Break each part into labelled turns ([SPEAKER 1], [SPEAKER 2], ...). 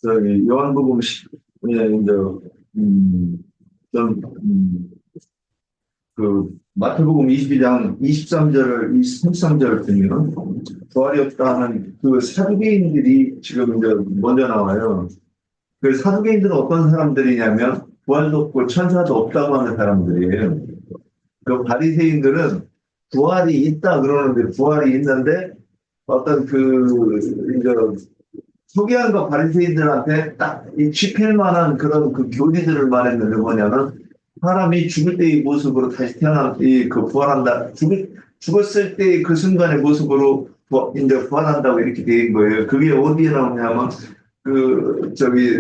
[SPEAKER 1] 저기 요한복음 이제 음, 좀 마태복음 22장 23절을 33절을 보면 부활이 없다는 그 사두개인들이 지금 이제 먼저 나와요. 그 사두개인들은 어떤 사람들이냐면 부활도 없고 천사도 없다고 하는 사람들이에요. 그 바리새인들은 부활이 있다 그러는데 부활이 있는데 어떤 이제 소개한과 바리새인들한테 딱 짚힐 만한 그런 그 교리들을 말했는데 뭐냐면 사람이 죽을 때의 모습으로 다시 태어나 부활한다. 죽었을 때의 그 순간의 모습으로 이제 부활한다고 이렇게 된 거예요. 그게 어디에 나오냐면 그 저기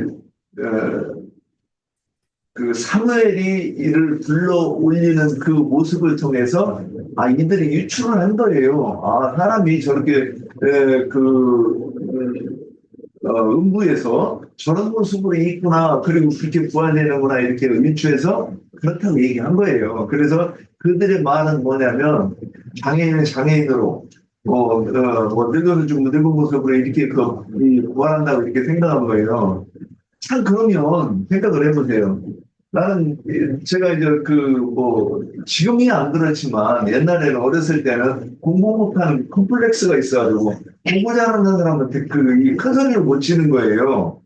[SPEAKER 1] 어, 그 사무엘이 이를 불러 올리는 그 모습을 통해서 이들이 유출을 한 거예요. 사람이 저렇게 음부에서 저런 모습으로 있구나, 그리고 그렇게 부활되는구나, 이렇게 유추해서 그렇다고 얘기한 거예요. 그래서 그들의 말은 뭐냐면, 장애인은 장애인으로, 늙어서 좀 늙은 모습으로 이렇게 부활한다고 이렇게 생각한 거예요. 참, 그러면 생각을 해보세요. 나는, 제가 이제 지금이 안 그렇지만, 옛날에는 어렸을 때는 공부 못하는 컴플렉스가 있어가지고, 공부 잘하는 사람한테 이 큰 소리를 못 치는 거예요.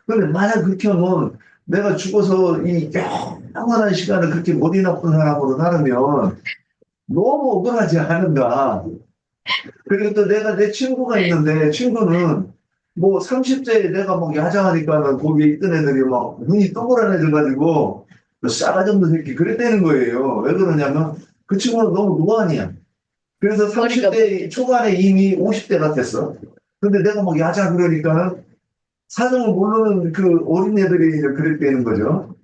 [SPEAKER 1] 근데 만약 그렇게 하면, 내가 죽어서 이 영원한 시간을 그렇게 머리 나쁜 사람으로 살으면, 너무 억울하지 않은가. 그리고 또 내 친구가 있는데, 친구는 뭐 30대에 내가 막 야장하니까는 거기에 있던 애들이 막 눈이 동그라내져가지고 싸가지 없는 새끼 그랬다는 거예요. 왜 그러냐면 그 친구는 너무 노안이야. 그래서 30대 초반에 이미 50대 같았어. 근데 내가 막 야자 그러니까는 사정을 모르는 그 어린애들이 이제 그랬다는 거죠.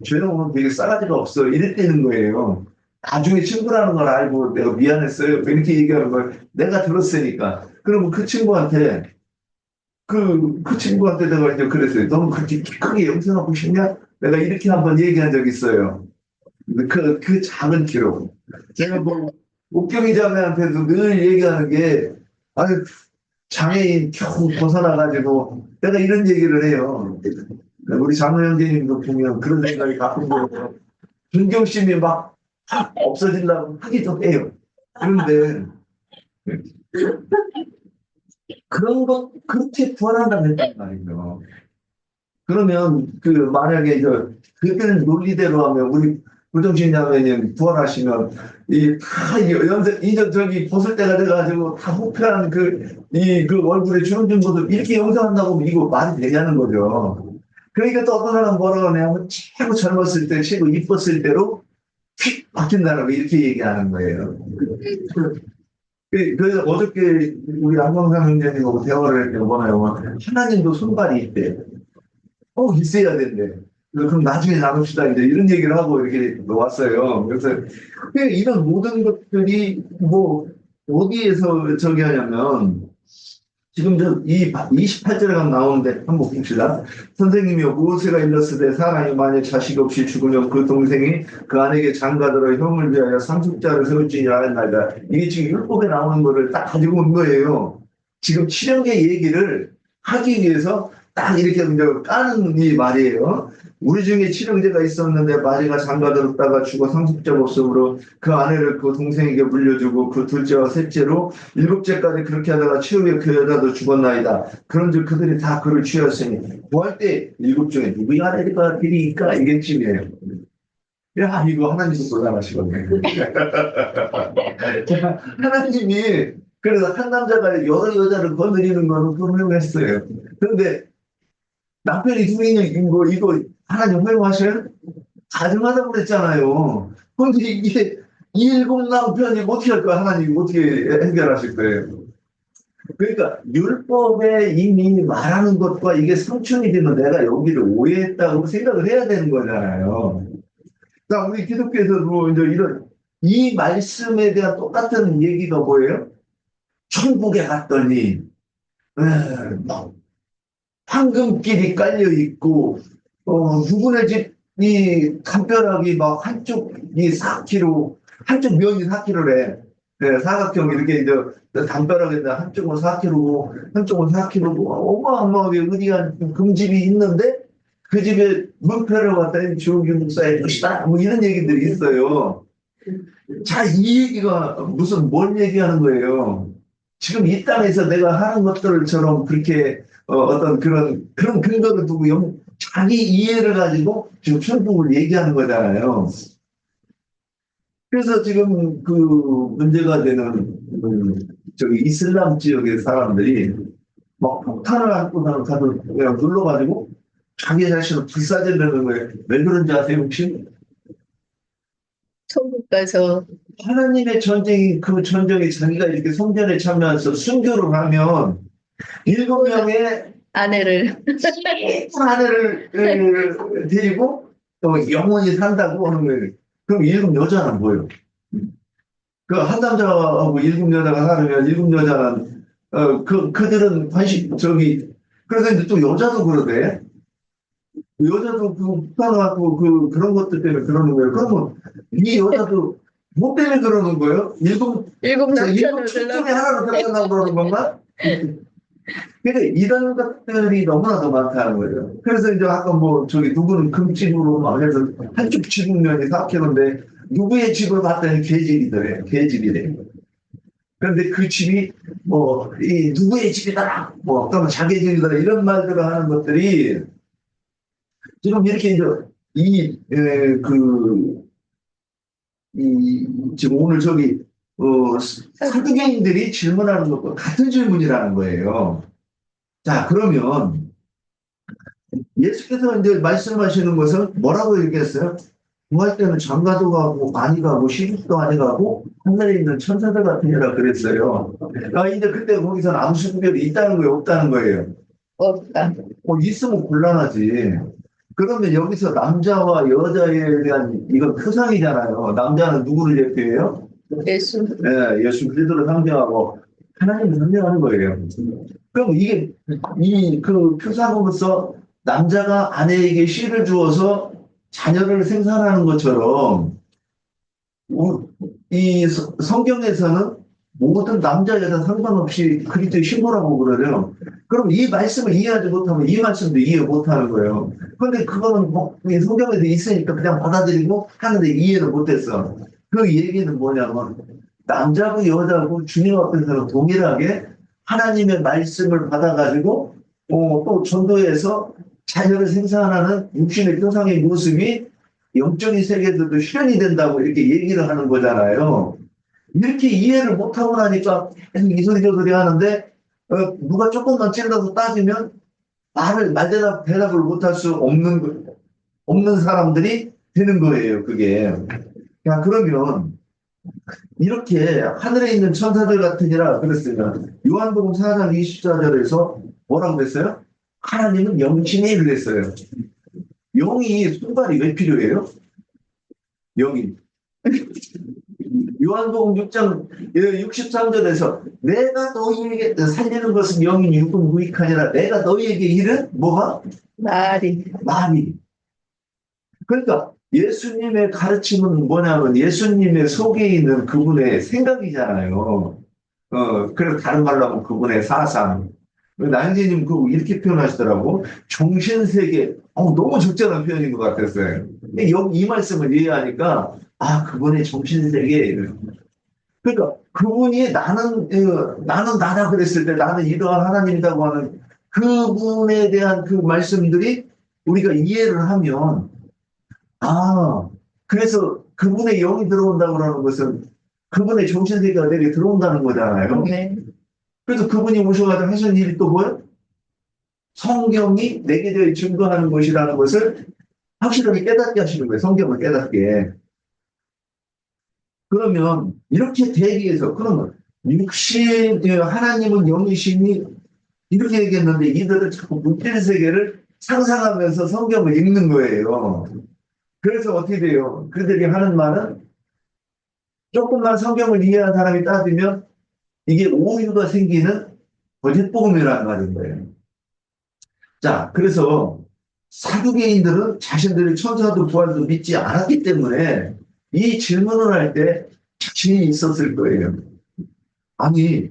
[SPEAKER 1] 쟤는 오늘 되게 싸가지가 없어. 이랬다는 거예요. 나중에 친구라는 걸 알고 내가 미안했어요. 이렇게 얘기하는 걸 내가 들었으니까. 그러면 그 친구한테 내가 이제 그랬어요. 너무 그렇게 키 크게 염색하고 싶냐? 내가 이렇게 한번 얘기한 적이 있어요. 그 작은 기록. 제가 뭐, 옥경이 자매한테도 늘 얘기하는 게, 아유, 장애인 겨우 벗어나가지고, 내가 이런 얘기를 해요. 우리 장로 형제님도 보면 그런 생각이 가끔 들어요. 존경심이 막 없어지려고 하기도 해요. 그런데, 그런 거, 그렇게 부활한다고 했단 말이죠. 그러면 만약에 그때는 논리대로 하면 우리 부정신자매님 부활하시면 이다 연세 이제 저기 벗을 때가 돼가지고 다 후패한 그 얼굴에 주름진 모습 이렇게 영상한다고 이거 말이 되냐는 거죠. 그러니까 또 어떤 사람 뭐라고 하냐면 최고 젊었을 때 최고 이뻤을 때로 휙 바뀐다라고 이렇게 얘기하는 거예요. 그래서 어저께 우리 안광상 형제님하고 대화를 할때 뭐나요? 하나님도 손발이 있대. 있어야 된대. 그럼 나중에 나눕시다. 이제 이런 얘기를 하고 이렇게 왔어요. 그래서 이런 모든 것들이 뭐 어디에서 저기 하냐면 지금 이 28절에 가면 나오는데 한번 봅시다. 선생님이 모세가 일렀으되 사람이 만약 자식 없이 죽으면 그 동생이 그 아내에게 장가들어 형을 위하여 상속자를 세울지니라 하였나이다. 이게 지금 율법에 나오는 거를 딱 가지고 온 거예요. 지금 칠형의 얘기를 하기 위해서 딱 이렇게 이제 까는 이 말이에요. 우리 중에 칠형제가 있었는데 마리가 장가들었다가 죽어 상속자가 없으므로 그 아내를 그 동생에게 물려주고 그 둘째와 셋째로 일곱째까지 그렇게 하다가 최후에 그 여자도 죽었나이다. 그런즉 그들이 다 그를 취하였으니 구할 때 일곱 중에 누구의 아내가 길이니까 이겠지이에요. 야, 이거 하나님도 곤란하시거든요. 하나님이 그래서 한 남자가 여러 여자를 거느리는 거는 분명했어요. 그런데 남편이 둘이는 이거 하나님 허용하셔요? 가능하다고 그랬잖아요. 그런데 이게 이 일곱 남편이 어떻게 할 거야? 하나님이 어떻게 해결하실 거예요? 그러니까 율법에 이미 말하는 것과 이게 상충이 되면 내가 여기를 오해했다고 생각을 해야 되는 거잖아요. 그러니까 우리 기독교에서도 이제 이 말씀에 대한 똑같은 얘기가 뭐예요? 천국에 갔더니 막 황금길이 깔려 있고 누구네 집 이 담벼락이 막 한쪽이 4km 한쪽 면이 4km래. 네, 사각형 이렇게 이제 담벼락에 한쪽은 4kg고 한쪽은 4kg고 어마어마하게 의리한 금집이 있는데 그 집에 문패를 갖다 주옥인 목사의 것이다 뭐 이런 얘기들이 있어요. 자, 이 얘기가 무슨 뭔 얘기하는 거예요? 지금 이 땅에서 내가 하는 것들처럼 그렇게 어떤 그런 근거를 두고 자기 이해를 가지고 지금 천국을 얘기하는 거잖아요. 그래서 지금 그 문제가 되는 저기 이슬람 지역의 사람들이 막 폭탄을 안고 가서 그냥 눌러가지고 자기 자신을 불사질르는 거예요. 왜 그런지 아세요 혹시?
[SPEAKER 2] 천국 가서
[SPEAKER 1] 하나님의 전쟁이 그 전쟁에 자기가 이렇게 성전에 참여해서 순교를 하면 7명의
[SPEAKER 2] 아내를
[SPEAKER 1] 아내를 데리고 또 영원히 산다고 하는 거예요. 그럼 7여자는 뭐예요? 그 한 남자하고 7여자가 살으면 7여자는 그들은 관심 저기 그래서 이제 또 여자도 그러대. 여자도 그 북한 갖고 그런 것들 때문에 그러는 거예요. 그러면 이 여자도 뭐 때문에 그러는 거예요?
[SPEAKER 2] 일곱 남편을
[SPEAKER 1] 첫
[SPEAKER 2] 들라
[SPEAKER 1] 중에 하나로 들어간다고 그러는 건가? 그러니까 이런 것들이 너무나도 많다는 거예요. 그래서 이제 아까 뭐 저기 누구는 금집으로 막 해서 한쪽 지붕면이 4kg인데 누구의 집을 봤더니 개집이더래요. 개집이래. 그런데 그 집이 뭐 이 누구의 집이다, 뭐 또는 자기 집이다 이런 말들을 하는 것들이 지금 이렇게 이제 이그 지금 오늘 저기 사두개인들이 질문하는 것과 같은 질문이라는 거예요. 자, 그러면 예수께서 이제 말씀하시는 것은 뭐라고 얘기했어요? 구할 때는 장가도 가고 많이 가고 시집도 많이 가고 하늘에 있는 천사들 같으니라 그랬어요. 아, 이제 그때 거기서는 아무 구별이 있다는 거예요, 없다는 거예요?
[SPEAKER 2] 없다.
[SPEAKER 1] 있으면 곤란하지. 그러면 여기서 남자와 여자에 대한 이건 표상이잖아요. 남자는 누구를 대표해요?
[SPEAKER 2] 예수
[SPEAKER 1] 예, 예수 그리스도를 상징하고 하나님을 상징하는 거예요. 그럼 이게 그 표상으로서 남자가 아내에게 씨를 주어서 자녀를 생산하는 것처럼 이 성경에서는 모든 남자 여자 상관없이 그리스도의 신부라고 그러죠. 그럼 이 말씀을 이해하지 못하면 이 말씀도 이해 못하는 거예요. 그런데 그거는 뭐 성경에도 있으니까 그냥 받아들이고 하는데 이해를 못했어. 그 얘기는 뭐냐면 남자고 여자고 주님 앞에서는 동일하게 하나님의 말씀을 받아가지고 또 전도해서 자녀를 생산하는 육신의 표상의 모습이 영적인 세계에서도 실현이 된다고 이렇게 얘기를 하는 거잖아요. 이렇게 이해를 못하고 나니까 이 소리 저 소리 하는데 누가 조금만 찔러서 따지면 대답을 못할 수 없는 사람들이 되는 거예요, 그게. 야, 그러면 이렇게 하늘에 있는 천사들 같으니라 그랬으니까 요한복음 4장 24절에서 뭐라고 그랬어요? 하나님은 영이시니 그랬어요. 영이 손발이 왜 필요해요? 영이. 요한복음 6장 63절에서 내가 너희에게 살리는 것은 영이 육은 무익하니라 내가 너희에게 이른 뭐가?
[SPEAKER 2] 말이
[SPEAKER 1] 말이. 그러니까 예수님의 가르침은 뭐냐면 예수님의 속에 있는 그분의 생각이잖아요. 그래서 다른 말로 하면 그분의 사상. 나영재님 이렇게 표현하시더라고. 정신세계. 너무 적절한 표현인 것 같았어요. 여기 이 말씀을 이해하니까 그분의 정신세계. 그러니까 그분이 나는 나다 그랬을 때 나는 이러한 하나님이라고 하는 그분에 대한 그 말씀들이 우리가 이해를 하면 그래서 그분의 영이 들어온다고 하는 것은 그분의 정신세계가 내게 들어온다는 거잖아요.
[SPEAKER 2] 네.
[SPEAKER 1] 그래서 그분이 오셔가지고 하신 일이 또 뭐예요? 성경이 내게 대해 증거하는 것이라는 것을 확실하게 깨닫게 하시는 거예요. 성경을 깨닫게. 그러면 이렇게 대비해서 그러면 하나님은 영이시니 이렇게 얘기했는데 이들은 자꾸 물질 세계를 상상하면서 성경을 읽는 거예요. 그래서 어떻게 돼요? 그들이 하는 말은 조금만 성경을 이해한 사람이 따지면 이게 오류가 생기는 거짓복음이라는 말인 거예요. 자, 그래서 사두개인들은 자신들의 천사도 부활도 믿지 않았기 때문에 이 질문을 할 때 자신이 있었을 거예요. 아니,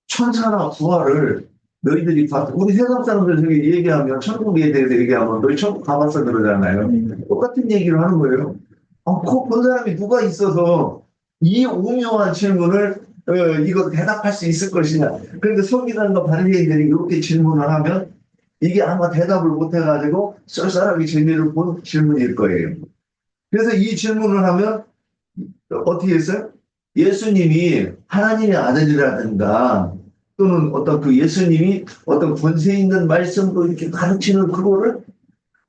[SPEAKER 1] 천사나 부활을 너희들이 우리 세상 사람들 저기 얘기하면, 천국에 대해서 얘기하면, 너희 천국 가봤어 그러잖아요. 똑같은 얘기를 하는 거예요. 그거 본 사람이 누가 있어서 이 오묘한 질문을, 이거 대답할 수 있을 것이냐. 그런데 서기관과 바리새인들이 이렇게 질문을 하면, 이게 아마 대답을 못 해가지고 쏠쏠하게 재미를 본 질문일 거예요. 그래서 이 질문을 하면 어떻게 했어요? 예수님이 하나님의 아들이라든가 또는 어떤 그 예수님이 어떤 권세 있는 말씀도 이렇게 가르치는 그거를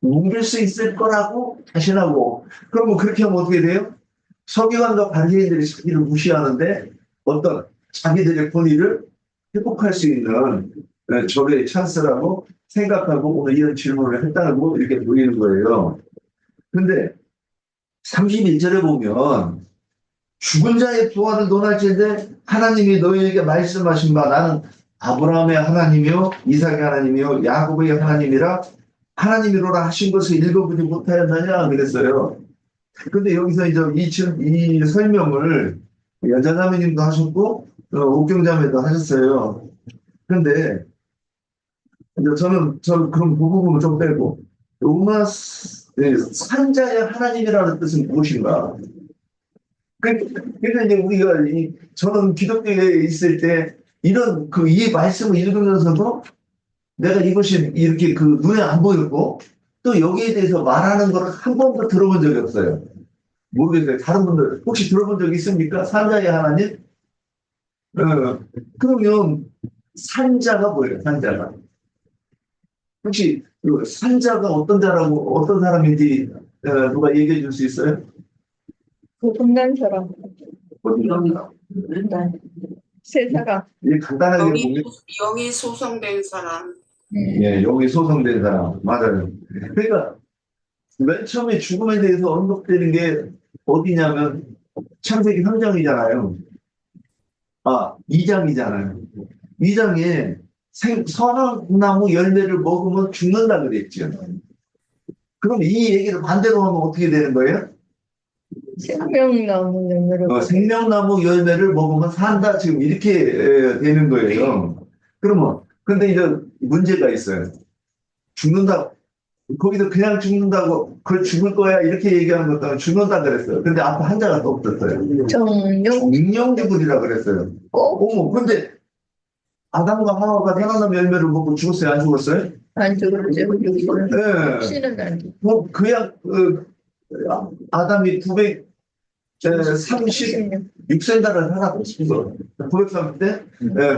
[SPEAKER 1] 옮길 수 있을 거라고 자신하고, 그러면 그렇게 하면 어떻게 돼요? 서기관과 바리새인들이 자기를 무시하는데 어떤 자기들의 권위를 회복할 수 있는 저의 찬스라고 생각하고 오늘 이런 질문을 했다고 이렇게 보이는 거예요. 근데 31절에 보면 죽은 자의 부활을 논할지인데 하나님이 너희에게 말씀하신 바 나는 아브라함의 하나님이요 이삭의 하나님이요 야곱의 하나님이라 하나님이로라 하신 것을 읽어보지 못하였느냐 그랬어요. 근데 여기서 이제 이 설명을 여자자매님도 하셨고 옥경자매도 하셨어요. 근데 저는 그런 부분을 좀 빼고 로마 산자의 하나님이라는 뜻은 무엇인가? 그러니까 이제 우리가 저는 기독교에 있을 때 이런 이 말씀을 읽으면서도 내가 이것이 이렇게 눈에 안 보였고 또 여기에 대해서 말하는 걸 한 번도 들어본 적이 없어요. 모르겠어요. 다른 분들 혹시 들어본 적 있습니까? 산자의 하나님? 그러면 산자가 뭐예요? 산자가 혹시 산자가 어떤 자라고 어떤 사람인지 누가 얘기해 줄 수 있어요?
[SPEAKER 2] 끝난 사람. 세 사람.
[SPEAKER 1] 간단하게 보면
[SPEAKER 3] 영이 소성된 사람.
[SPEAKER 1] 예, 영이 소성된 사람 맞아요. 그러니까 맨 처음에 죽음에 대해서 언급되는 게 어디냐면 창세기 3장이잖아요. 2장이잖아요. 2장에 선악나무 열매를 먹으면 죽는다 그랬죠. 그럼 이 얘기를 반대로 하면 어떻게 되는 거예요?
[SPEAKER 2] 생명나무 열매를
[SPEAKER 1] 생명나무 열매를 먹으면 산다 지금 이렇게 되는 거예요. 그러면 근데 이제 문제가 있어요. 죽는다. 거기서 그냥 죽는다고 그걸 죽을 거야 이렇게 얘기하는 것도 죽는다 그랬어요. 근데 앞에 한자가 더 없었어요. 정령 죽으리라 그랬어요. 어머 근데 아담과 하와가 생명나무 열매를 먹고 죽었어요? 안 죽었어요?
[SPEAKER 2] 안 죽었죠.
[SPEAKER 1] 네.
[SPEAKER 2] 씨는 안 죽.
[SPEAKER 1] 그냥 아담이 936세달을 살았고 930대?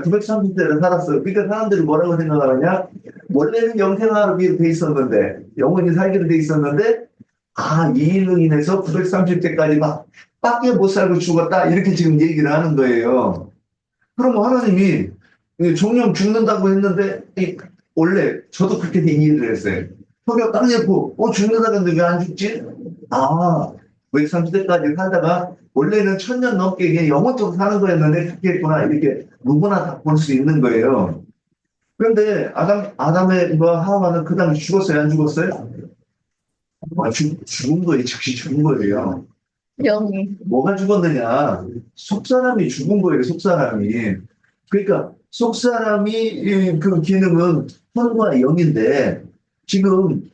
[SPEAKER 1] 930대를 살았어요. 그러니까 사람들이 뭐라고 생각하느냐? 원래는 영생하기로 돼 있었는데 영원히 살기로 돼 있었는데 이 일로 인해서 930대까지 밖에 못 살고 죽었다 이렇게 지금 얘기를 하는 거예요. 그럼 하나님이 종령 죽는다고 했는데 원래 저도 그렇게 이해를 했어요. 성경 딱 읽고 죽는다 했는데 왜 안 죽지? 930대까지 살다가 원래는 1000년 넘게 이게 영원적으로 사는 거였는데 그렇게 했구나 이렇게 누구나 다 볼 수 있는 거예요. 그런데 아담의 하와는 그 당시 죽었어요? 안 죽었어요? 죽은 거예요. 즉시 죽은 거예요.
[SPEAKER 2] 영이.
[SPEAKER 1] 뭐가 죽었느냐? 속사람이 죽은 거예요. 속사람이. 그러니까 속사람이 그 기능은 혼과 영인데 지금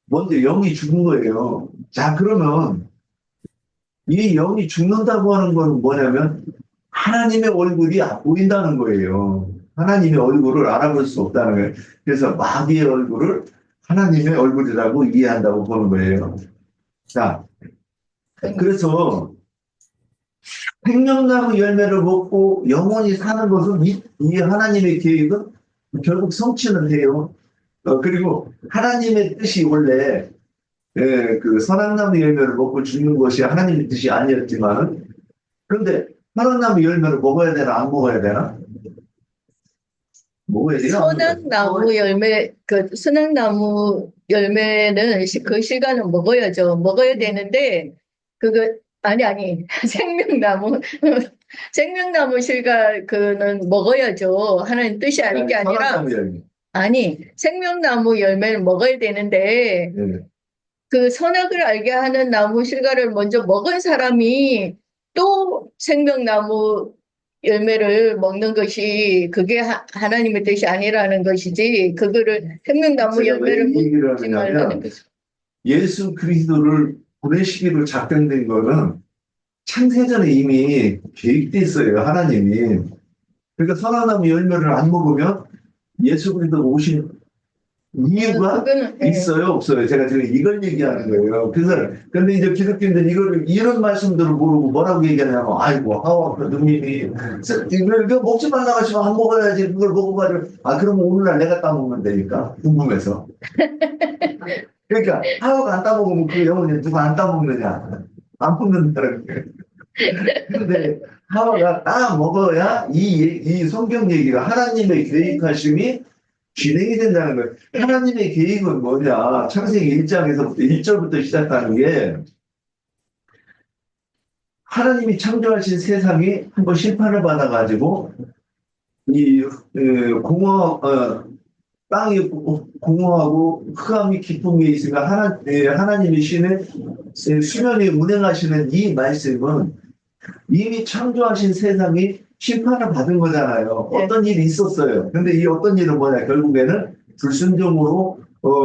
[SPEAKER 1] 먼저 영이 죽은 거예요. 자 그러면 이 영이 죽는다고 하는 건 뭐냐면 하나님의 얼굴이 안 보인다는 거예요. 하나님의 얼굴을 알아볼 수 없다는 거예요. 그래서 마귀의 얼굴을 하나님의 얼굴이라고 이해한다고 보는 거예요. 자, 그래서 생명나무 열매를 먹고 영원히 사는 것은 이 하나님의 계획은 결국 성취는 해요. 그리고 하나님의 뜻이 원래 그 선악나무 열매를 먹고 죽는 것이 하나님의 뜻이 아니었지만 그런데 선악나무 열매를 먹어야 되나 안 먹어야 되나? 먹어야 돼요?
[SPEAKER 2] 선악나무 열매, 선악나무 열매는 그 시간은 먹어야죠. 먹어야 되는데, 아니, 생명나무 실과는 먹어야죠. 하나님 뜻이 아닌 게 아니라,
[SPEAKER 1] 선악나무 열매.
[SPEAKER 2] 생명나무 열매를 먹어야 되는데,
[SPEAKER 1] 네.
[SPEAKER 2] 그 선악을 알게 하는 나무 실과를 먼저 먹은 사람이 또 생명나무 열매를 먹는 것이 그게 하나님의 뜻이 아니라는 것이지 그거를 생명나무
[SPEAKER 1] 제가 왜
[SPEAKER 2] 열매를
[SPEAKER 1] 이 얘기를
[SPEAKER 2] 먹지 말라는
[SPEAKER 1] 하냐면
[SPEAKER 2] 거죠.
[SPEAKER 1] 예수 그리스도를 보내시기로 작정된 거는 창세전에 이미 계획돼 있어요, 하나님이. 그러니까 선악나무 열매를 안 먹으면 예수 그리스도가 오신 이유가
[SPEAKER 2] 그거는 예.
[SPEAKER 1] 있어요, 없어요? 제가 지금 이걸 얘기하는 거예요. 그래서, 근데 이제 기독교인들 이런 말씀들을 모르고 뭐라고 얘기하냐면, 아이고, 하와가 누님이, 이거 먹지 말라고 하시면 안 먹어야지. 그걸 먹어가지고, 그러면 오늘날 내가 따먹으면 되니까. 궁금해서. 그러니까, 하와가 안 따먹으면 그 영혼이 누가 안 따먹느냐. 안 먹는다는 거예요. 근데 하와가 따먹어야 이 성경 얘기가 하나님의 계획하심이 진행이 된다는 거예요. 하나님의 계획은 뭐냐? 창세기 1장에서부터 1절부터 시작하는 게 하나님이 창조하신 세상이 한번 심판을 받아가지고 땅이 공허하고 흑암이 깊은 게 있으면 하나님이 신의 수면에 운행하시는 이 말씀은 이미 창조하신 세상이 심판을 받은 거잖아요.
[SPEAKER 2] 네.
[SPEAKER 1] 어떤 일이 있었어요. 근데 이 어떤 일은 뭐냐? 결국에는 불순종으로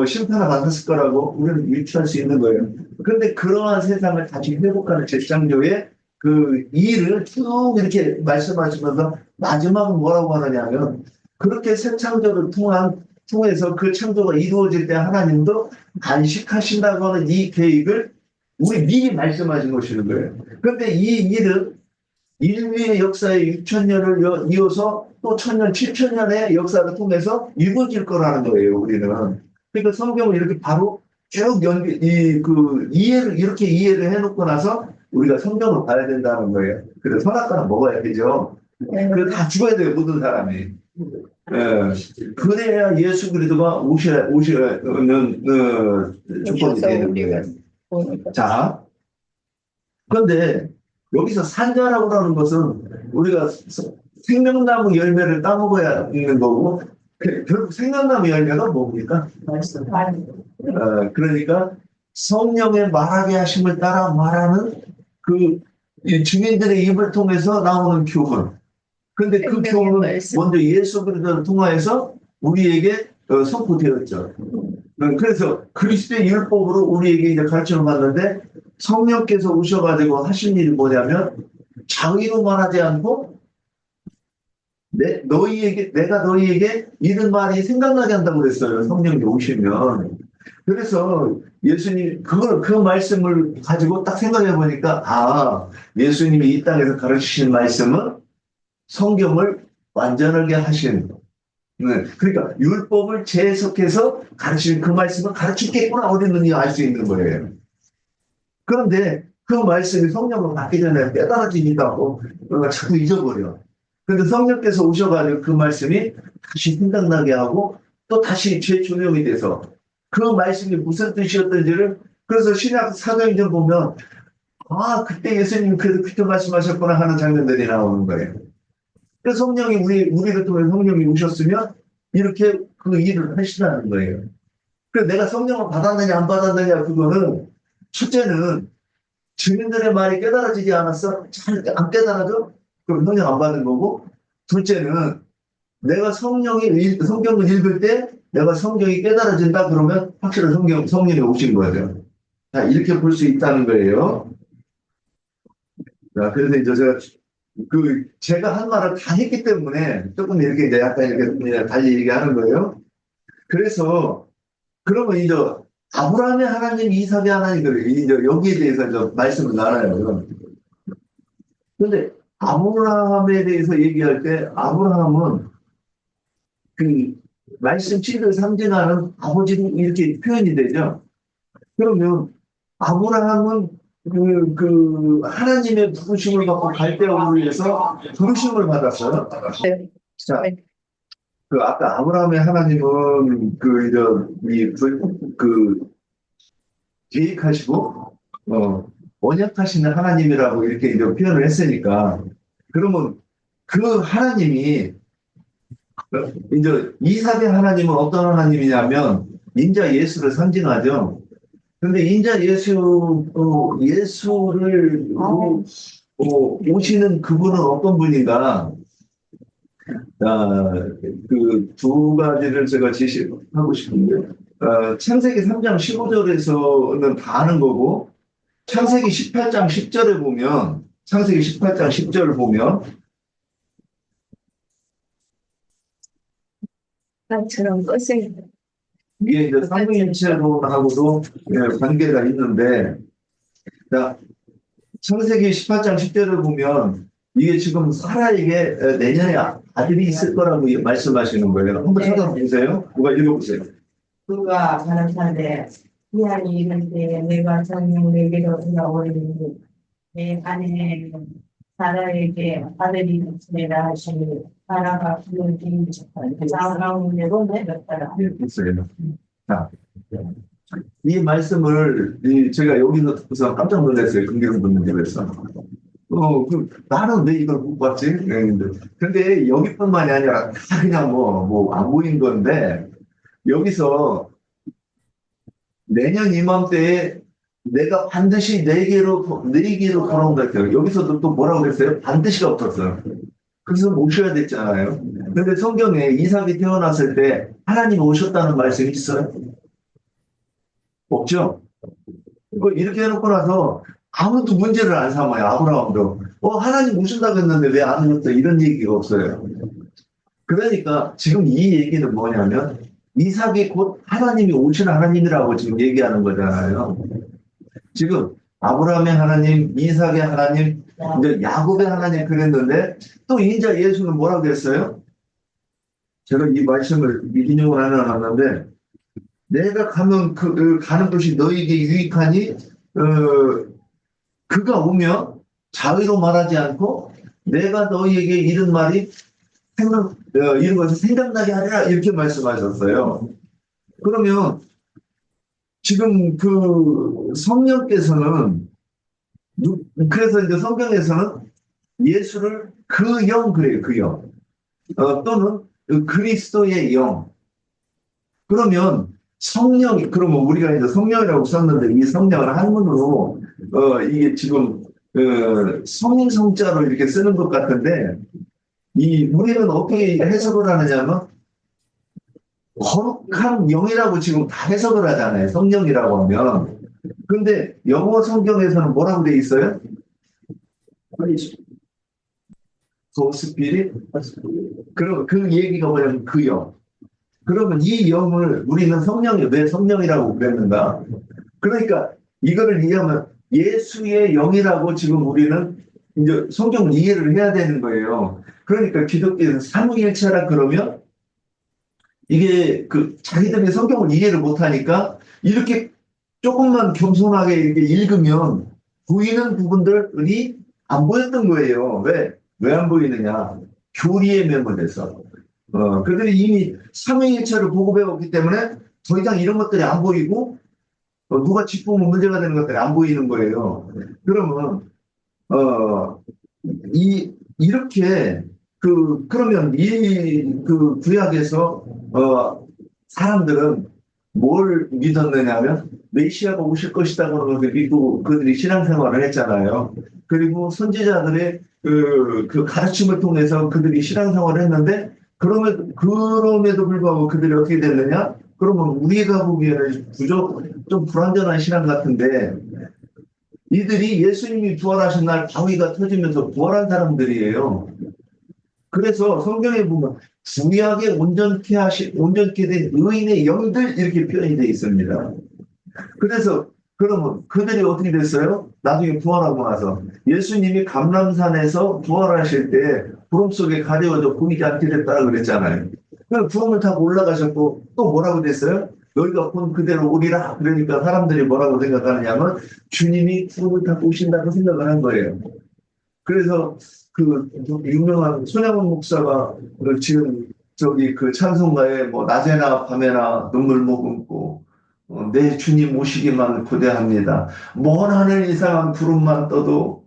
[SPEAKER 1] 심판을 받았을 거라고 우리는 유추할 수 있는 거예요. 그런데 그러한 세상을 다시 회복하는 재창조의 그 일을 쭉 이렇게 말씀하시면서 마지막은 뭐라고 하느냐면 그렇게 새 창조를 통해서 그 창조가 이루어질 때 하나님도 안식하신다고 하는 이 계획을 우리 미리 말씀하신 것이는 거예요. 그런데 이 일은 인류의 역사의 6,000년을 이어서 또 1,000년, 7,000년의 역사를 통해서 이루어질 거라는 거예요, 우리는. 그러니까 성경을 이렇게 바로 쭉 이렇게 이해를 해놓고 나서 우리가 성경을 봐야 된다는 거예요. 그래서 선악과는 먹어야 되죠. 그래서 다 죽어야 돼요, 모든 사람이. 예. 그래야 예수 그리스도가 오시는 조건이 되는 거예요. 자, 그런데 여기서 산자라고 하는 것은 우리가 생명나무 열매를 따먹어야 있는 거고 결국 생명나무 열매가 뭡니까? 그러니까 성령의 말하게 하심을 따라 말하는 이 주민들의 입을 통해서 나오는 교훈. 근데 그 교훈은 먼저 예수 그리스도를 통하여서 우리에게 선포되었죠. 그래서 그리스도의 율법으로 우리에게 이제 가르침을 받는데 성령께서 오셔가지고 하신 일이 뭐냐면 자의로 말하지 않고 내가 너희에게 이런 말이 생각나게 한다고 그랬어요. 성령이 오시면. 그래서 예수님 그 말씀을 가지고 딱 생각해 보니까 예수님이 이 땅에서 가르치신 말씀은 성경을 완전하게 하신 그러니까 율법을 재해석해서 가르치는 그 말씀을 가르치겠구나 우리는 알 수 있는 거예요. 그런데 그 말씀이 성령으로 받기 전에 깨달아지기도 하고 자꾸 잊어버려. 그런데 성령께서 오셔가지고 그 말씀이 다시 생각나게 하고 또 다시 재조명이 돼서 그 말씀이 무슨 뜻이었던지를 그래서 신약 사도행전 보면 그때 예수님이 그렇게 말씀하셨구나 하는 장면들이 나오는 거예요. 그래서 성령이 우리를 통해 성령이 오셨으면 이렇게 그 일을 하시라는 거예요. 그래서 내가 성령을 받았느냐 안 받았느냐 그거는 첫째는 주민들의 말이 깨달아지지 않았어? 잘 안 깨달아져? 그럼 성령 안 받는 거고 둘째는 내가 성경을 읽을 때 내가 성경이 깨달아진다 그러면 확실히 성령이 오신 거예요. 자, 이렇게 볼 수 있다는 거예요. 자, 그래서 이제 제가 한 말을 다 했기 때문에 조금 이렇게 이제 약간 이렇게 달리 얘기하는 거예요. 그래서 그러면 이제 아브라함의 하나님, 이삭의 하나님, 이제 여기에 대해서 이제 말씀을 나눠요. 그런데 아브라함에 대해서 얘기할 때 아브라함은 그 말씀 씨를 상징하는 아버지로 이렇게 표현이 되죠. 그러면 아브라함은 하나님의 부르심을 받고 갈대아우를 위해서 부르심을 받았어요. 자, 아까 아브라함의 하나님은 계획하시고 언약하시는 하나님이라고 이렇게 이제 표현을 했으니까 그러면 그 하나님이 이제 이삭의 하나님은 어떤 하나님이냐면 인자 예수를 상징하죠. 근데 인자 예수를 오시는 그분은 어떤 분인가? 그 두 가지를 제가 제시하고 싶은데, 창세기 3장 15절에서는 다 아는 거고, 창세기 18장 10절에 보면, 창세기 18장 10절을 보면,
[SPEAKER 2] 나처럼 꺼세.
[SPEAKER 1] 이게 이제 삼위일체론하고도 관계가 있는데, 자, 창세기 18장 10절을 보면, 이게 지금 사라에게 내년에 아들이 있을 거라고 말씀하시는 거예요. 한번
[SPEAKER 2] 네.
[SPEAKER 1] 찾아보세요. 누가 읽어보세요.
[SPEAKER 4] 그가 가라사대 이하니 이른데 내가 성령 내게로 올라오니 내 아내 사라에게 아들이 있으리라 하시니 사라가 부르짖는 가운데로 내렸더라.
[SPEAKER 1] 있어요. 자, 이 말씀을 제가 여기서 듣고서 깜짝 놀랐어요. 금경 듣는 집에서. 나는 왜 이걸 못 봤지? 근데 여기뿐만이 아니라 다 그냥 안 보인 건데, 여기서 내년 이맘때에 내가 반드시 네개로 돌아온다 했어요. 여기서도 또 뭐라고 그랬어요? 반드시가 없었어요. 그래서 모셔야 됐잖아요. 근데 성경에 이삭이 태어났을 때 하나님 오셨다는 말씀이 있어요? 없죠? 이렇게 해놓고 나서 아무도 문제를 안 삼아요. 아브라함도. 하나님 오신다고 했는데 왜 안 오셨다? 이런 얘기가 없어요. 그러니까 지금 이 얘기는 뭐냐면 이삭이 곧 하나님이 오신 하나님이라고 지금 얘기하는 거잖아요. 지금 아브라함의 하나님, 이삭의 하나님, 이제 야곱의 하나님 그랬는데 또 인자 예수는 뭐라고 했어요? 제가 이 말씀을 인용을 하나 놨는데 내가 가면 가는 것이 너에게 유익하니 그가 오면 자의로 말하지 않고 내가 너희에게 이런 말이 이런 것을 생각나게 하리라 이렇게 말씀하셨어요. 그러면 지금 그 성령께서는 그래서 이제 성경에서는 예수를 그 영 그래요. 그 영. 또는 그리스도의 영. 그러면 성령이 그러면 우리가 이제 성령이라고 썼는데 이 성령을 한문으로 이게 지금 성자로 이렇게 쓰는 것 같은데 우리는 어떻게 해석을 하느냐면 거룩한 영이라고 지금 다 해석을 하잖아요. 성령이라고 하면. 근데 영어 성경에서는 뭐라고 돼 있어요? 스피릿? 그럼 그 얘기가 뭐냐면 그 영. 그러면 이 영을 우리는 왜 성령이라고 그랬는가? 그러니까 이거를 이해하면 예수의 영이라고 지금 우리는 이제 성경을 이해를 해야 되는 거예요. 그러니까 기독교에서 삼위일체라 그러면 이게 자기들이 성경을 이해를 못하니까 이렇게 조금만 겸손하게 이렇게 읽으면 보이는 부분들이 안 보였던 거예요. 왜 안 보이느냐? 교리에 매몰돼서. 그들이 이미 삼위일체를 보고 배웠기 때문에 더 이상 이런 것들이 안 보이고 누가 짚으면 문제가 되는 것들이 안 보이는 거예요. 그러면 이렇게 그러면 그 구약에서 사람들은 뭘 믿었느냐면 메시아가 오실 것이다고 하는 것을 믿고 그들이 신앙생활을 했잖아요. 그리고 선지자들의 그 가르침을 통해서 그들이 신앙생활을 했는데 그럼에도 불구하고 그들이 어떻게 됐느냐? 그러면 우리가 보기에는 좀 불완전한 신앙 같은데 이들이 예수님이 부활하신 날 바위가 터지면서 부활한 사람들이에요. 그래서 성경에 보면 구약에 온전케 된 의인의 영들 이렇게 표현이 되어 있습니다. 그래서 그러면 그들이 어떻게 됐어요? 나중에 부활하고 나서 예수님이 감람산에서 부활하실 때 구름 속에 가려워져 보이지 않게 됐다고 그랬잖아요. 그럼 구름을 타고 올라가셨고 또 뭐라고 됐어요? 너희가 본 그대로 오리라. 그러니까 사람들이 뭐라고 생각하느냐면 주님이 구름을 타고 오신다고 생각을 한 거예요. 그래서 유명한 손양원 목사가 지금 그 찬송가에 낮에나 밤에나 눈물 머금고 내 주님 오시기만 고대합니다. 먼 하늘 이상한 구름만 떠도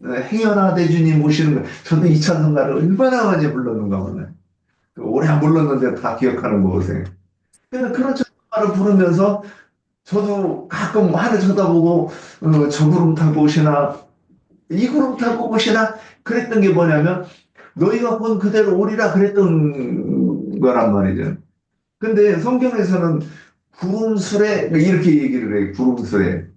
[SPEAKER 1] 행여나 내 주님 오시는 거예요. 저도 이 찬송가를 얼마나 많이 불렀는가 몰라요. 오래 안 불렀는데 다 기억하는 거 보세요. 그래서 그런 찬송가를 부르면서 저도 가끔 하늘 쳐다보고 저 구름 타고 오시나 이구름 타고 오시나 그랬던 게 뭐냐면 너희가 본 그대로 오리라 그랬던 거란 말이죠. 근데 성경에서는 구름수레 이렇게 얘기를 해요. 구름수레.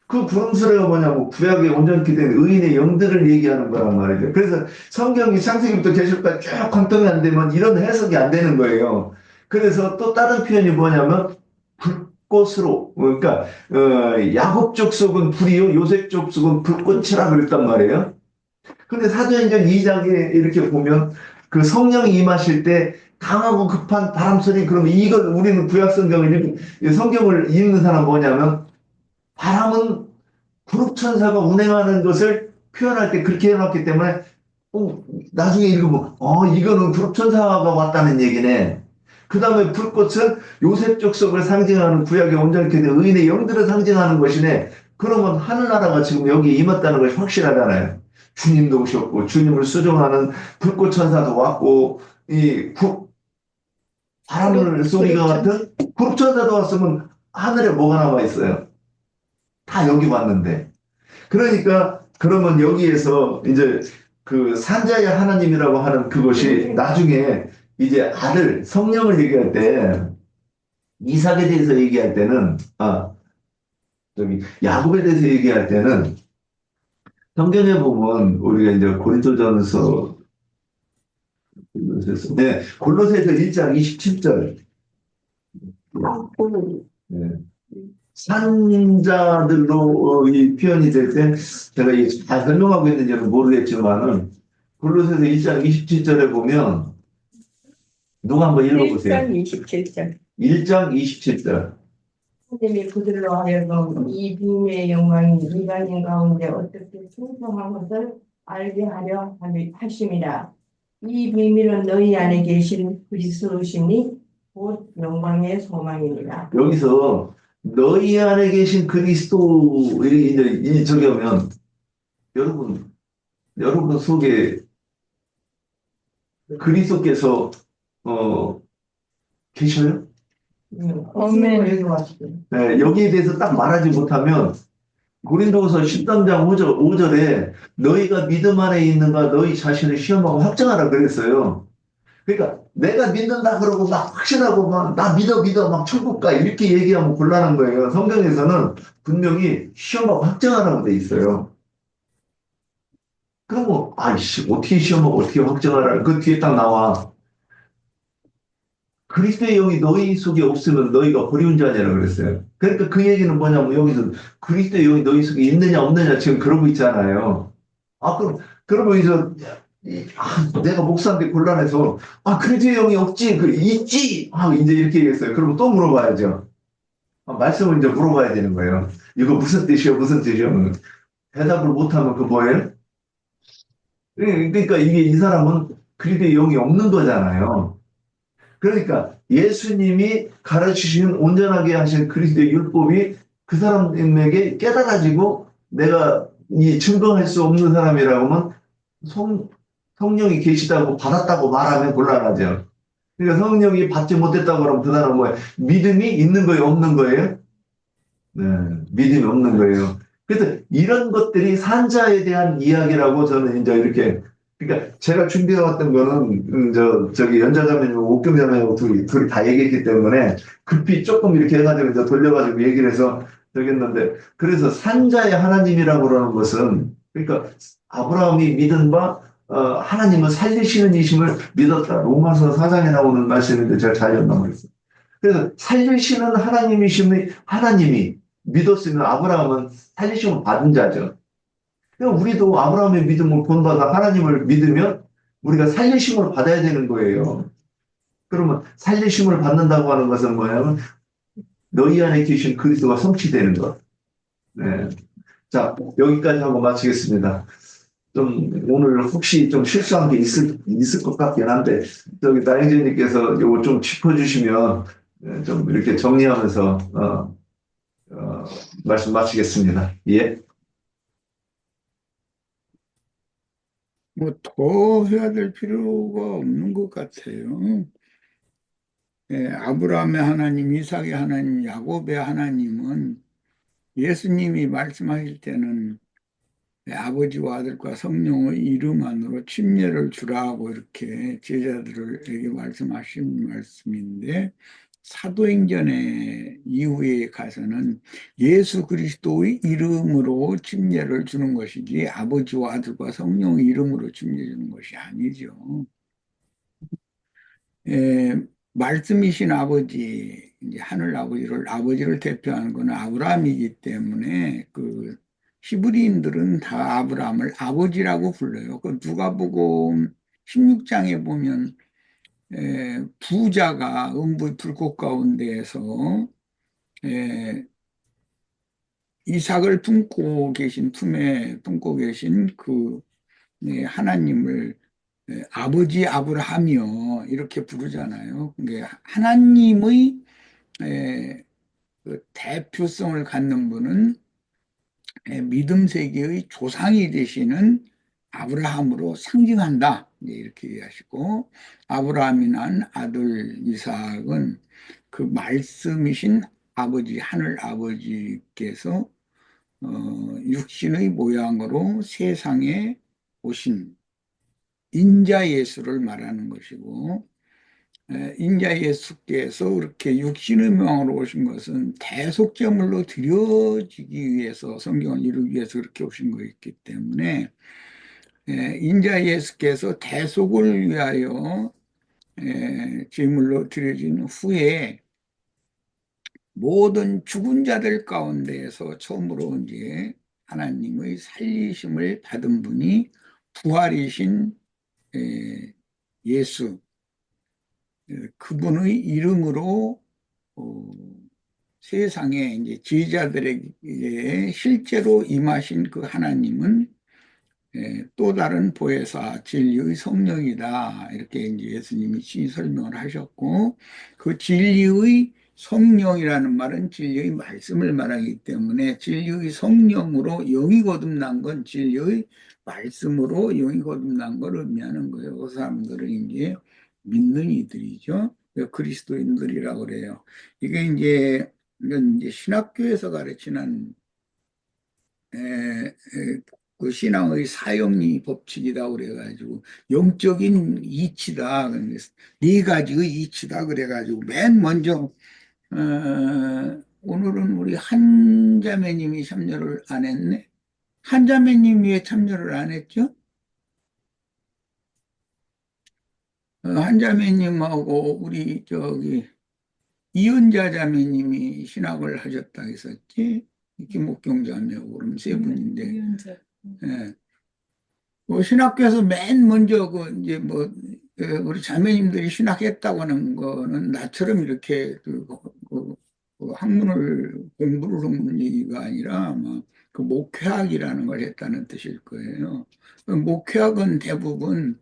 [SPEAKER 1] 그 구름수레가 뭐냐면 구약에 온전히 된 의인의 영들을 얘기하는 거란 말이죠. 그래서 성경이 창세기부터 계시록까지 쭉 관통이 안 되면 이런 해석이 안 되는 거예요. 그래서 또 다른 표현이 뭐냐면 불꽃으로 그러니까 야곱 족속은 불이요 요셉 족속은 불꽃이라 그랬단 말이에요. 근데 사도행전 2장에 이렇게 보면 그 성령이 임하실 때 강하고 급한 바람 소리 그러면 이걸 우리는 구약 성경을 읽는 사람 뭐냐면 바람은 불국천사가 운행하는 것을 표현할 때 그렇게 해놨기 때문에 나중에 읽으면 이거는 불국천사가 왔다는 얘기네. 그 다음에 불꽃은 요셉 족속을 상징하는 구약의 온전히 된 의인의 영들을 상징하는 것이네. 그러면 하늘나라가 지금 여기에 임했다는 것이 확실하잖아요. 주님도 오셨고 주님을 수종하는 불꽃천사도 왔고 이 바람 소리가 같은 불꽃천사도 왔으면 하늘에 뭐가 남아 있어요? 다 여기 왔는데. 그러니까 그러면 여기에서 이제 그 산자의 하나님이라고 하는 그것이 나중에 이제 아들 성령을 얘기할 때 이삭에 대해서 얘기할 때는 저기 야곱에 대해서 얘기할 때는 성경에 보면 우리가 이제 고린도전서 네, 골로새서 1장 27절 네. 산자들로 이 표현이 될 때 제가 이게 잘 설명하고 있는지는 모르겠지만은 골로새서 1장 27절에 보면 누가 한번 읽어보세요.
[SPEAKER 2] 1장 27절.
[SPEAKER 1] 1장 27절.
[SPEAKER 4] 하나님이 그들로 하여금 이 비밀의 영광이 이방인 가운데 어떻게 충성한 것을 알게 하려 하심이라. 이 비밀은 너희 안에 계신 그리스도시니 곧 영광의 소망이니라.
[SPEAKER 1] 여기서 너희 안에 계신 그리스도 이제 저기 하면 여러분 속에 그리스도께서 계셔요?
[SPEAKER 2] 아멘.
[SPEAKER 4] 여기 왔어요.
[SPEAKER 1] 네, 여기에 대해서 딱 말하지 못하면 고린도후서 13장 5절에 너희가 믿음 안에 있는가 너희 자신을 시험하고 확정하라 그랬어요. 그러니까 내가 믿는다 그러고 막 확신하고 막 나 믿어 막 천국 가 이렇게 얘기하면 곤란한 거예요. 성경에서는 분명히 시험하고 확정하라고 돼 있어요. 그럼 뭐 아이씨 어떻게 시험하고 어떻게 확정하라 그 뒤에 딱 나와. 그리스도의 영이 너희 속에 없으면 너희가 버리운 자냐라고 그랬어요. 그러니까 그 얘기는 뭐냐면 여기서 그리스도의 영이 너희 속에 있느냐 없느냐 지금 그러고 있잖아요. 그러면 이제 내가 목사인데 곤란해서 그리스도의 영이 없지 있지 이제 이렇게 얘기했어요. 그러면 또 물어봐야죠. 말씀을 이제 물어봐야 되는 거예요. 이거 무슨 뜻이요 무슨 뜻이요? 대답을 못하면 그 뭐예요? 그러니까 이게 이 사람은 그리스도의 영이 없는 거잖아요. 그러니까 예수님이 가르치신 온전하게 하신 그리스도의 율법이 그 사람에게 깨달아지고 내가 이 증거할 수 없는 사람이라고 하면 성령이 계시다고 받았다고 말하면 곤란하죠. 그러니까 성령이 받지 못했다고 그러면 그 사람은 뭐예요? 믿음이 있는 거예요 없는 거예요? 네, 믿음이 없는 거예요. 그래서 이런 것들이 산자에 대한 이야기라고 저는 이제 이렇게 그러니까 제가 준비해왔던 거는 저기 연자자매님, 옥경자매하고 둘이 다 얘기했기 때문에 급히 조금 이렇게 해가지고 이제 돌려가지고 얘기를 해서 저기 했는데 그래서 산자의 하나님이라고 그러는 것은 그러니까 아브라함이 믿은 바 하나님은 살리시는 이심을 믿었다. 로마서 4장에 나오는 말씀인데 제가 잘 연락했어요. 그래서 살리시는 하나님이 믿었으면 아브라함은 살리심을 받은 자죠. 그러니까 우리도 아브라함의 믿음을 본받아 하나님을 믿으면 우리가 살리심을 받아야 되는 거예요. 그러면 살리심을 받는다고 하는 것은 뭐냐면 너희 안에 계신 그리스도가 성취되는 것. 네. 자, 여기까지 하고 마치겠습니다. 좀 오늘 혹시 좀 실수한 게 있을 것 같긴 한데 저기 나영재님께서 요거 좀 짚어주시면 좀 이렇게 정리하면서 말씀 마치겠습니다. 예.
[SPEAKER 5] 뭐 더 해야 될 필요가 없는 것 같아요. 아브라함의 하나님, 이삭의 하나님, 야곱의 하나님은 예수님이 말씀하실 때는 아버지와 아들과 성령의 이름 안으로 침례를 주라고 이렇게 제자들에게 말씀하신 말씀인데, 사도행전의 이후에 가서는 예수 그리스도의 이름으로 침례를 주는 것이지 아버지와 아들과 성령의 이름으로 침례 주는 것이 아니죠. 말씀이신 아버지, 이제 하늘 아버지를 대표하는 것은 아브라함이기 때문에 그 히브리인들은 다 아브라함을 아버지라고 불러요. 그 누가복음 16장에 보면 부자가 음부의 불꽃 가운데에서 에, 이삭을 품에 품고 계신 그 하나님을 아버지 아브라함이요 이렇게 부르잖아요. 그러니까 하나님의 그 대표성을 갖는 분은 믿음 세계의 조상이 되시는 아브라함으로 상징한다. 이렇게 얘기하시고, 아브라함이 난 아들 이삭은 그 말씀이신 아버지, 하늘 아버지께서 육신의 모양으로 세상에 오신 인자 예수를 말하는 것이고, 인자 예수께서 그렇게 육신의 모양으로 오신 것은 대속제물로 드려지기 위해서, 성경을 이루기 위해서 그렇게 오신 것이기 때문에 인자 예수께서 대속을 위하여 제물로 드려진 후에 모든 죽은 자들 가운데에서 처음으로 이제 하나님의 살리심을 받은 분이 부활이신 예수, 그분의 이름으로 세상에 이제 제자들에게 실제로 임하신 그 하나님은 또 다른 보혜사 진리의 성령이다. 이렇게 이제 예수님이 설명을 하셨고, 그 진리의 성령이라는 말은 진리의 말씀을 말하기 때문에 진리의 성령으로 영이 거듭난 건 진리의 말씀으로 영이 거듭난 걸 의미하는 거예요. 그 사람들은 이제 믿는 이들이죠. 그리스도인들이라고 그래요. 이게 이건 이제 신학교에서 가르치는 그 신앙의 사형리 법칙이다 그래가지고 영적인 이치다, 네 가지의 이치다 그래가지고 맨 먼저 오늘은 우리 한자매님이 참여를 안 했네. 한자매님이 왜 참여를 안 했죠? 한자매님하고 우리 이은자 자매님이 신학을 하셨다 했었지. 김옥경 자매하고 그럼 세 분인데. 예. 뭐 신학교에서 맨 먼저 이제 우리 자매님들이 신학했다고 하는 거는 나처럼 이렇게 그 학문을 공부를 한 얘기가 아니라 아마 그 목회학이라는 걸 했다는 뜻일 거예요. 그 목회학은 대부분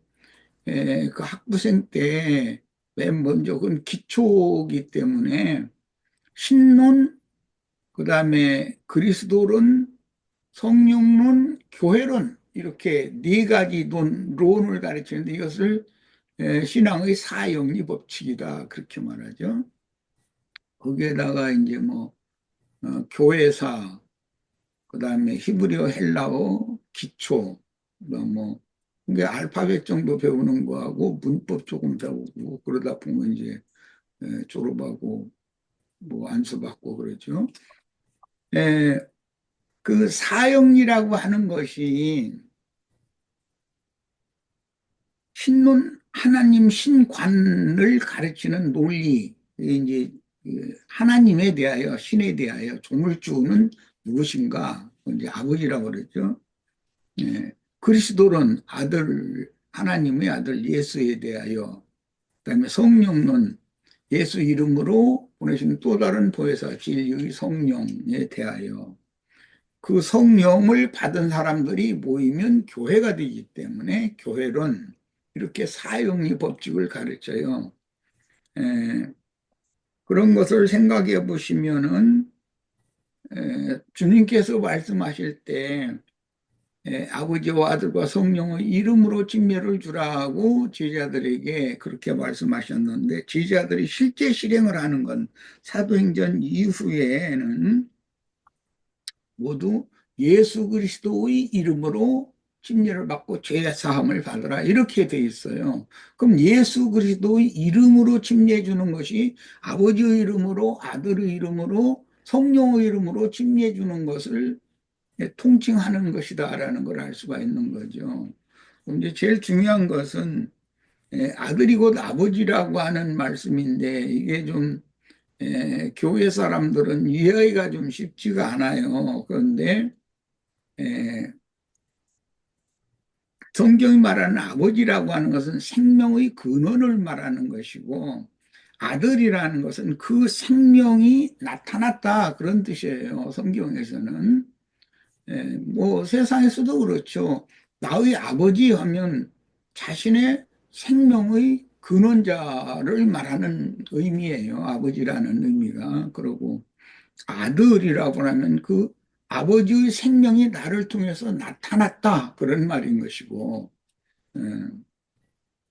[SPEAKER 5] 그 학부생 때 맨 먼저 그건 기초이기 때문에 신론, 그다음에 그리스도론, 성령론, 교회론 이렇게 네 가지 론을 가르치는데 이것을 신앙의 사형리 법칙이다 그렇게 말하죠. 거기에다가 이제 교회사, 그다음에 히브리어, 헬라어, 기초, 이게 알파벳 정도 배우는 거하고 문법 조금 배우고 그러다 보면 이제 졸업하고 안수받고 그러죠. 그 사형리라고 하는 것이 신론, 하나님 신관을 가르치는 논리, 이제 하나님에 대하여, 신에 대하여 조물주는 무엇인가, 이제 아버지라고 그러죠. 그리스도론 하나님의 아들 예수에 대하여, 그다음에 성령론, 예수 이름으로 보내신 또 다른 보혜사 진리의 성령에 대하여, 그 성령을 받은 사람들이 모이면 교회가 되기 때문에 교회론, 이렇게 사형리 법칙을 가르쳐요. 그런 것을 생각해 보시면은 주님께서 말씀하실 때 아버지와 아들과 성령의 이름으로 침례를 주라고 제자들에게 그렇게 말씀하셨는데, 제자들이 실제 실행을 하는 건 사도행전 이후에는 모두 예수 그리스도의 이름으로 침례를 받고 죄 사함을 받으라 이렇게 돼 있어요. 그럼 예수 그리스도의 이름으로 침례 주는 것이 아버지의 이름으로 아들의 이름으로 성령의 이름으로 침례 주는 것을 통칭하는 것이다라는 걸 알 수가 있는 거죠. 그럼 이제 제일 중요한 것은 아들이 곧 아버지라고 하는 말씀인데 이게 좀 교회 사람들은 이해하기가 좀 쉽지가 않아요. 그런데 성경이 말하는 아버지라고 하는 것은 생명의 근원을 말하는 것이고 아들이라는 것은 그 생명이 나타났다 그런 뜻이에요. 성경에서는. 뭐 세상에서도 그렇죠. 나의 아버지 하면 자신의 생명의 근원자를 말하는 의미예요. 아버지라는 의미가. 그리고 아들이라고 하면 그 아버지의 생명이 나를 통해서 나타났다 그런 말인 것이고 예,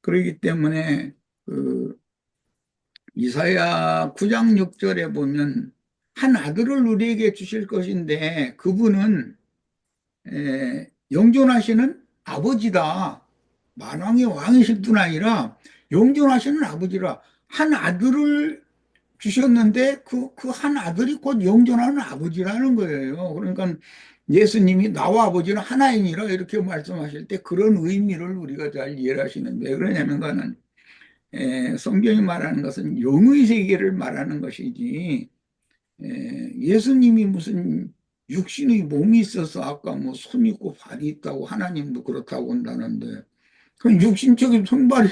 [SPEAKER 5] 그렇기 때문에 그 이사야 9장 6절에 보면 한 아들을 우리에게 주실 것인데 그분은 영존하시는 아버지다. 만왕의 왕이실 뿐 아니라 영존하시는 아버지라. 한 아들을 주셨는데 그 한 아들이 곧 영존하는 아버지라는 거예요. 그러니까 예수님이 나와 아버지는 하나이니라 이렇게 말씀하실 때 그런 의미를 우리가 잘 이해를 하시는데 왜 그러냐면 그는 성경이 말하는 것은 영의 세계를 말하는 것이지 예수님이 무슨 육신의 몸이 있어서 아까 뭐 손 있고 발이 있다고 하나님도 그렇다고 한다는데 그 육신적인 손발이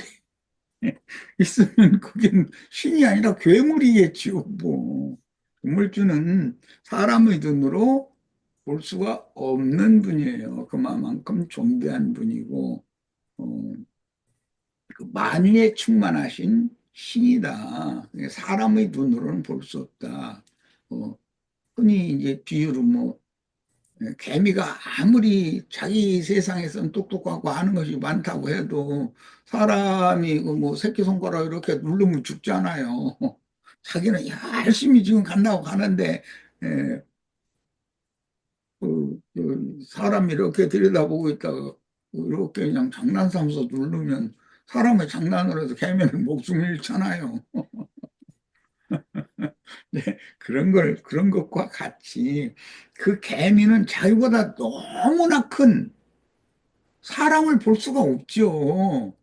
[SPEAKER 5] 있으면 그게 신이 아니라 괴물이겠지요 뭐 건물주는 사람의 눈으로 볼 수가 없는 분이에요. 그만큼 존귀한 분이고 그 만유에 충만하신 신이다. 사람의 눈으로는 볼 수 없다. 흔히 이제 비유로 뭐 개미가 아무리 자기 세상에서는 똑똑하고 하는 것이 많다고 해도 사람이 그뭐 새끼손가락 이렇게 누르면 죽잖아요. 자기는 열심히 지금 간다고 하는데 예, 그 사람이 이렇게 들여다보고 있다가 이렇게 그냥 장난 삼아서 누르면 사람의 장난으로 해서 개미는 목숨 잃잖아요. 네, 그런 것과 같이 그 개미는 자기보다 너무나 큰 사람을 볼 수가 없죠.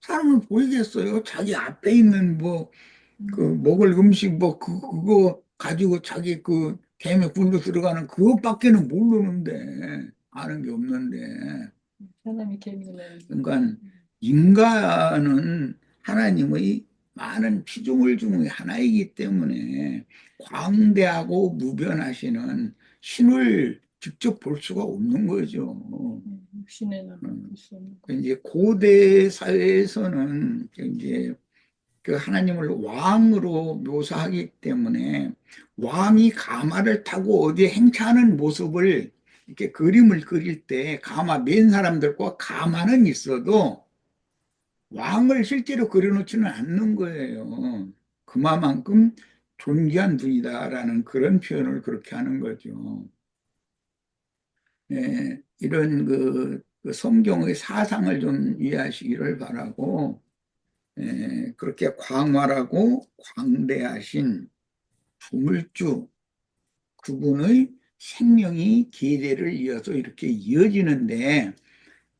[SPEAKER 5] 사람을 보이겠어요? 자기 앞에 있는 뭐, 그, 먹을 음식 뭐, 그거 가지고 자기 그 개미 굴로 들어가는 그것밖에는 모르는데, 아는 게 없는데.
[SPEAKER 2] 사람이 개미는
[SPEAKER 5] 그러니까 인간은 하나님의 많은 피조물 중의 하나이기 때문에 광대하고 무변하시는 신을 직접 볼 수가 없는 거죠.
[SPEAKER 2] 육신에는
[SPEAKER 5] 음.
[SPEAKER 2] 볼수 없는
[SPEAKER 5] 이제 고대 사회에서는 이제 그 하나님을 왕으로 묘사하기 때문에 왕이 가마를 타고 어디에 행차하는 모습을 이렇게 그림을 그릴 때 가마 맨 사람들과 가마는 있어도 왕을 실제로 그려놓지는 않는 거예요. 그만큼 존귀한 분이다라는 그런 표현을 그렇게 하는 거죠. 이런 그 성경의 사상을 좀 이해하시기를 바라고, 그렇게 광활하고 광대하신 주물주 그분의 생명이 계대를 이어서 이렇게 이어지는데,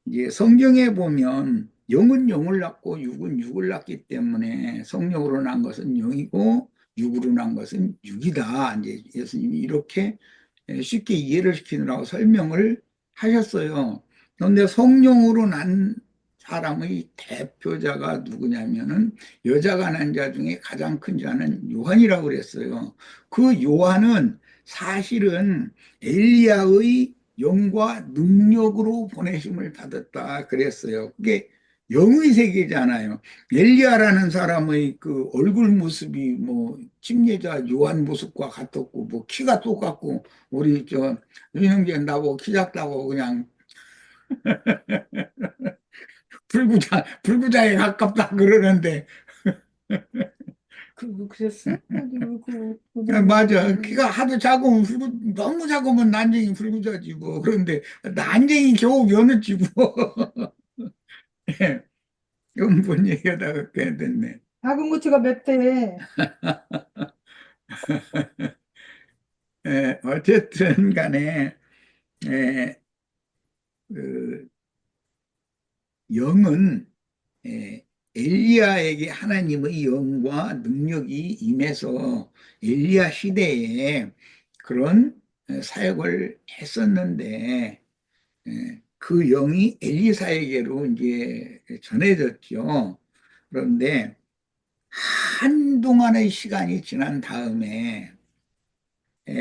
[SPEAKER 5] 이제 성경에 보면 영은 영을 낳고 육은 육을 낳기 때문에 성령으로 난 것은 영이고 육으로 난 것은 육이다. 이제 예수님이 이렇게 쉽게 이해를 시키느라고 설명을 하셨어요. 그런데 성령으로 난 사람의 대표자가 누구냐면은 여자가 난 자 중에 가장 큰 자는 요한이라고 그랬어요. 그 요한은 사실은 엘리야의 영과 능력으로 보내심을 받았다 그랬어요. 그게 영의 세계잖아요. 엘리야라는 사람의 그 얼굴 모습이 뭐 침례자 요한 모습과 같았고 뭐 키가 똑같고 우리 저 윤형제 나보고 키 작다고 그냥 불구자에 가깝다 그러는데
[SPEAKER 6] 그랬어? 아주
[SPEAKER 5] 맞아. 키가 하도 작으면 너무 작으면 난쟁이 불구자지 뭐. 그런데 난쟁이 겨우 면허지 뭐. 이건 뭔 얘기하다가 그렇게 됐네.
[SPEAKER 6] 작은 고추가 맵대.
[SPEAKER 5] 어쨌든 간에 에, 그 영은 엘리야에게 하나님의 영과 능력이 임해서 엘리야 시대에 그런 사역을 했었는데 그 영이 엘리사에게로 이제 전해졌죠. 그런데 한동안의 시간이 지난 다음에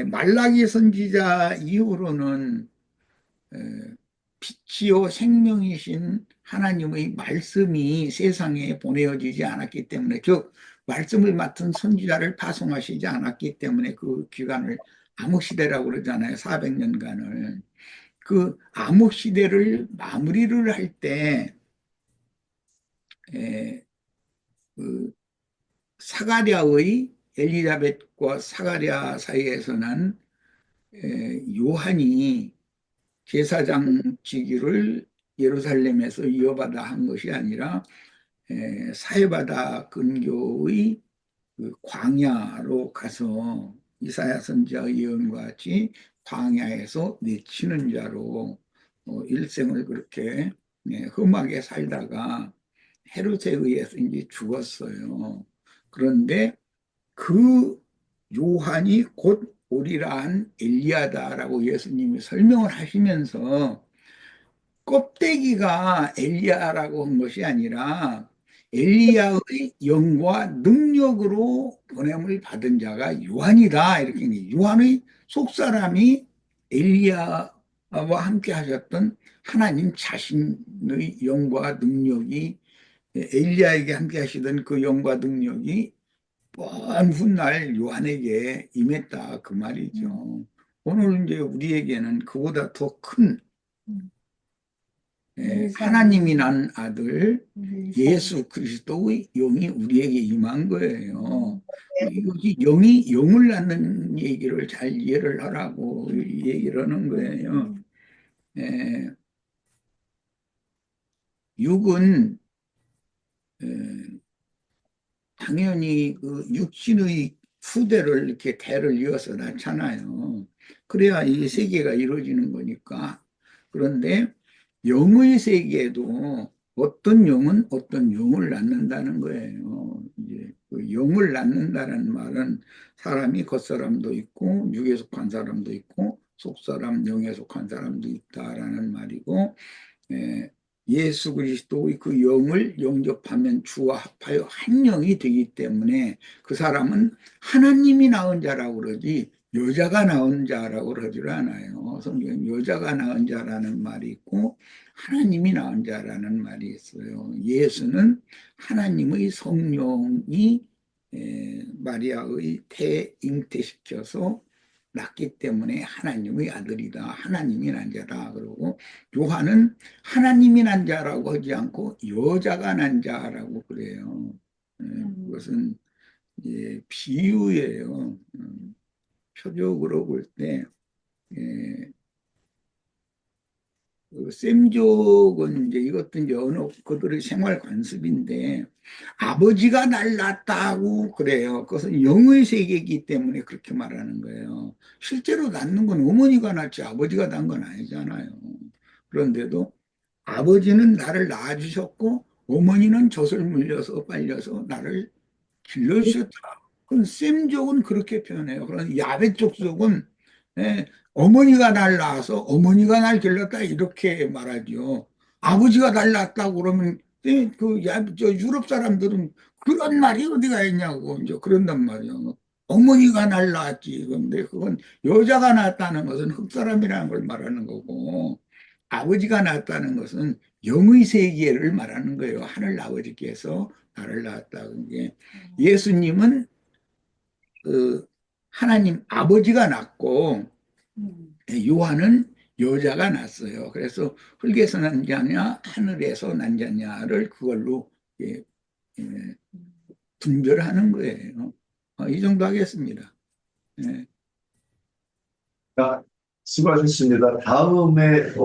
[SPEAKER 5] 말라기 선지자 이후로는 에, 빛이요 생명이신 하나님의 말씀이 세상에 보내어지지 않았기 때문에 즉 말씀을 맡은 선지자를 파송하시지 않았기 때문에 그 기간을 암흑시대라고 그러잖아요. 400년간을. 그 암흑시대를 마무리를 할 때 그 사가랴의 엘리자벳과 사가랴 사이에서 난 요한이 제사장직을 예루살렘에서 이어받아 한 것이 아니라 사해바다 근교의 그 광야로 가서 이사야 선지자의 예언과 같이 광야에서 내치는 자로 일생을 그렇게 험하게 살다가 헤롯에 의해서 이제 죽었어요. 그런데 그 요한이 곧 오리라 한 엘리야다라고 예수님이 설명을 하시면서 껍데기가 엘리야라고 한 것이 아니라 엘리야의 영과 능력으로 보냄을 받은 자가 요한이다 이렇게 요한의 속사람이 엘리야와 함께 하셨던 하나님 자신의 영과 능력이 엘리야에게 함께 하시던 그 영과 능력이 먼 훗날 요한에게 임했다 그 말이죠. 오늘 이제 우리에게는 그보다 더큰 하나님이 난 아들 예수 그리스도의 영이 우리에게 임한 거예요. 이것이 영이 영을 낳는 얘기를 잘 이해를 하라고 얘기를 하는 거예요. 육은 당연히 그 육신의 후대를 이렇게 대를 이어서 낳잖아요. 그래야 이 세계가 이루어지는 거니까. 그런데 영의 세계에도 어떤 영은 어떤 영을 낳는다는 거예요. 이제 그 영을 낳는다는 말은 사람이 겉사람도 있고 육에 속한 사람도 있고 속사람 영에 속한 사람도 있다라는 말이고 예수 그리스도의 그 영을 영접하면 주와 합하여 한 영이 되기 때문에 그 사람은 하나님이 낳은 자라고 그러지 여자가 낳은 자라고 그러질 않아요. 성경에 여자가 낳은 자라는 말이 있고 하나님이 낳은 자라는 말이 있어요. 예수는 하나님의 성령이 마리아의 태 잉태시켜서 낳기 때문에 하나님의 아들이다. 하나님이 난 자다. 그러고 요한은 하나님이 난 자라고 하지 않고 여자가 난 자라고 그래요. 그것은 비유예요. 표적으로 볼 때 셈족은 이제 이것도 이제 어느 그들의 생활 관습인데 아버지가 날 낳았다고 그래요. 그것은 영의 세계이기 때문에 그렇게 말하는 거예요. 실제로 낳는 건 어머니가 낳지 아버지가 낳은 건 아니잖아요. 그런데도 아버지는 나를 낳아주셨고 어머니는 젖을 물려서 빨려서 나를 길러주셨다. 그건 셈족은 그렇게 표현해요. 그런데 야베 족속은 어머니가 날 낳아서 어머니가 날 길렀다 이렇게 말하죠. 아버지가 날 낳았다고 그러면 저 유럽 사람들은 그런 말이 어디가 있냐고 이제 그런단 말이에요. 어머니가 날 낳았지. 그런데 그건 여자가 낳았다는 것은 흑사람이라는 걸 말하는 거고 아버지가 낳았다는 것은 영의 세계를 말하는 거예요. 하늘 아버지께서 나를 낳았다는 게 예수님은 그 하나님 아버지가 낳고 요한은 여자가 낳았어요. 그래서 흙에서 난 자냐 하늘에서 난 자냐를 그걸로 분별하는 거예요. 이 정도 하겠습니다. 예.
[SPEAKER 1] 수고하셨습니다. 다음에 어제